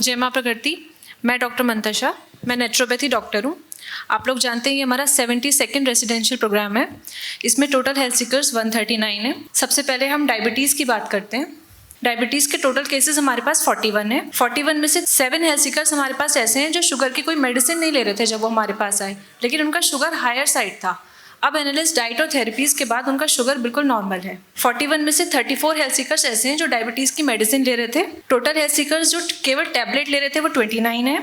जय मां प्रकृति। मैं डॉक्टर मंतशा, मैं नेचुरोपैथी डॉक्टर हूँ। आप लोग जानते हैं ये हमारा 72nd रेजिडेंशियल प्रोग्राम है। इसमें टोटल हेल्थ सीकर्स 139 है। सबसे पहले हम डायबिटीज़ की बात करते हैं। डायबिटीज़ के टोटल केसेस हमारे पास 41 है। 41 में से 7 हेल्थ सीकर्स हमारे पास ऐसे हैं जो शुगर की कोई मेडिसिन नहीं ले रहे थे जब वो हमारे पास आए, लेकिन उनका शुगर हायर साइड था। अब एनालिस्ट डाइट और थेरेपीज़ के बाद उनका शुगर बिल्कुल नॉर्मल है। 41 में से 34 हेल्थ सीकर्स ऐसे हैं जो डायबिटीज़ की मेडिसिन ले रहे थे। टोटल हेल्थ सीकर्स जो केवल टैबलेट ले रहे थे वो 29 है।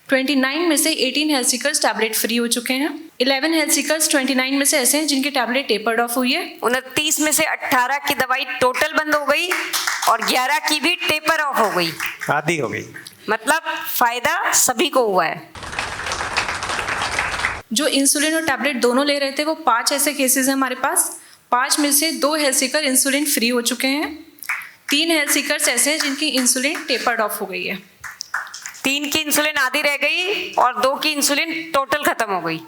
29 में से 18 हेल्थ सीकर्स टैबलेट फ्री हो चुके हैं। 11 हेल्थ सीकर्स 29 में से ऐसे हैं जिनकी टैबलेट टेपर्ड ऑफ हुई है। 29 में से 18 की दवाई टोटल बंद हो गई और 11 की भी टेपर ऑफ हो गई, आधी हो गई। मतलब फायदा सभी को हुआ है। जो इंसुलिन और टैबलेट दोनों ले रहे थे वो 5 ऐसे केसेस हैं हमारे पास। 5 में से 2 हेल्थ सीकर इंसुलिन फ्री हो चुके हैं। 3 हेल्थ सीकर्स ऐसे हैं जिनकी इंसुलिन टेपर्ड ऑफ हो गई है। 3 की इंसुलिन आधी रह गई और 2 की इंसुलिन टोटल खत्म हो गई।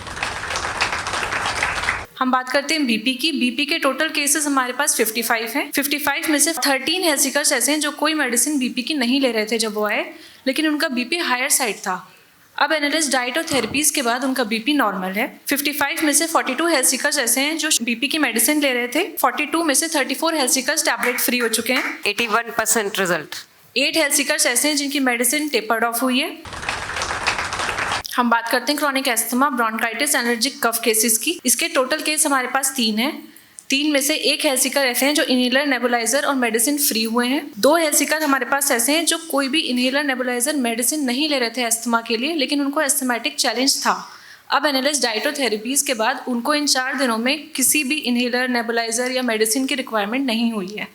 हम बात करते हैं बीपी की। बीपी के टोटल केसेस हमारे पास 55 हैं। 55 में से 13 हेल्थ सीकर्स ऐसे हैं जो कोई मेडिसिन बीपी की नहीं ले रहे थे जब वो आए, लेकिन उनका बीपी हायर साइड था। अब एनालिस्ट डाइट और थेरेपीज़ के बाद उनका बीपी नॉर्मल है। 55 में से 42 हेल्थ सीकर्स ऐसे हैं जो बीपी की मेडिसिन ले रहे थे। 42 में से 34 हेल्थ सीकर्स टैबलेट फ्री हो चुके हैं। 81% रिजल्ट। 8 हेल्थ सीकर्स ऐसे हैं जिनकी मेडिसिन टेपर्ड ऑफ हुई है। हम बात करते हैं क्रॉनिक एस्थमा, ब्रोंकाइटिस, एलर्जिक कफ केसेस की। इसके टोटल केस हमारे पास 3 हैं। 3 में से 1 हेल्थ सीकर ऐसे हैं जो इनहेलर, नेबुलाइजर और मेडिसिन फ्री हुए हैं। 2 हेल्थ सीकर हमारे पास ऐसे हैं जो कोई भी इनहेलर, नेबुलाइजर, मेडिसिन नहीं ले रहे थे एस्थमा के लिए, लेकिन उनको एस्थमेटिक चैलेंज था। अब एनालिस्ट डाइट और थेरेपीज़ के बाद उनको इन 4 दिनों में किसी भी इनहेलर, नेबुलाइजर या मेडिसिन की रिक्वायरमेंट नहीं हुई है।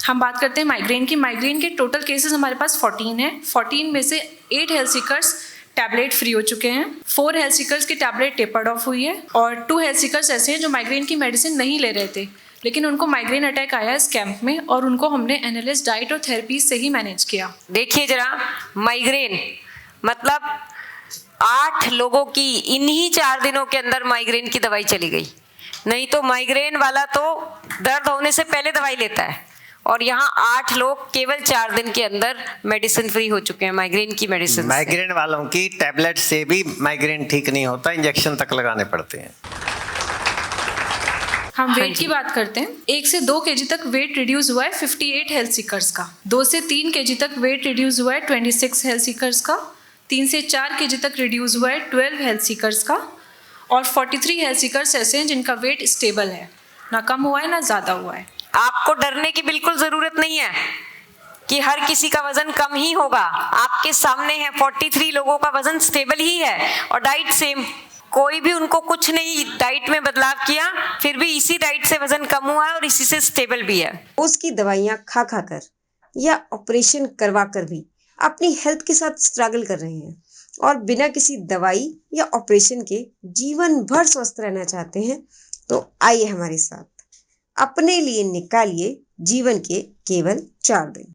हम बात करते हैं माइग्रेन की। माइग्रेन के टोटल केसेस हमारे पास 14 हैं। 14 में से 8 हेल्थ सीकर्स टैबलेट फ्री हो चुके हैं। 4 हेल्थ सीकर्स की टैबलेट टेपर्ड ऑफ हुई है और 2 हेल्थ सीकर्स ऐसे हैं जो माइग्रेन की मेडिसिन नहीं ले रहे थे, लेकिन उनको माइग्रेन अटैक आया इस कैंप में और उनको हमने एनालिस्ट डाइट और थेरेपी से ही मैनेज किया। देखिए जरा, माइग्रेन मतलब 8 लोगों की इन्हीं 4 दिनों के अंदर माइग्रेन की दवाई चली गई। नहीं तो माइग्रेन वाला तो दर्द होने से पहले दवाई लेता है, और यहाँ 8 लोग केवल 4 दिन के अंदर मेडिसिन फ्री हो चुके हैं माइग्रेन की मेडिसिन। माइग्रेन वालों की टैबलेट से भी माइग्रेन ठीक नहीं होता, इंजेक्शन तक लगाने पड़ते हैं। हम वेट की बात करते हैं। 1 से 2 kg तक वेट रिड्यूस हुआ है 58 हेल्थ सीकर्स का। 2 से 3 kg तक वेट रिड्यूस हुआ है 26 हेल्थ सीकर्स का। 3 से 4 kg तक रिड्यूस हुआ है 12 हेल्थ सीकर्स का। और 43 हेल्थ सीकर्स ऐसे हैं जिनका वेट स्टेबल है, ना कम हुआ है ना ज़्यादा हुआ है। आपको डरने की बिल्कुल जरूरत नहीं है कि हर किसी का वजन कम ही होगा। आपके सामने है 43 लोगों का वजन स्टेबल ही है और डाइट सेम। कोई भी उनको कुछ नहीं डाइट में बदलाव किया, फिर भी इसी डाइट से वजन कम हुआ है और इसी से स्टेबल भी है। उसकी दवाइयाँ खा खा कर या ऑपरेशन करवा कर भी अपनी हेल्थ के साथ स्ट्रगल कर रहे हैं और बिना किसी दवाई या ऑपरेशन के जीवन भर स्वस्थ रहना चाहते हैं, तो आइए हमारे साथ अपने लिए निकालिए जीवन के केवल 4 दिन।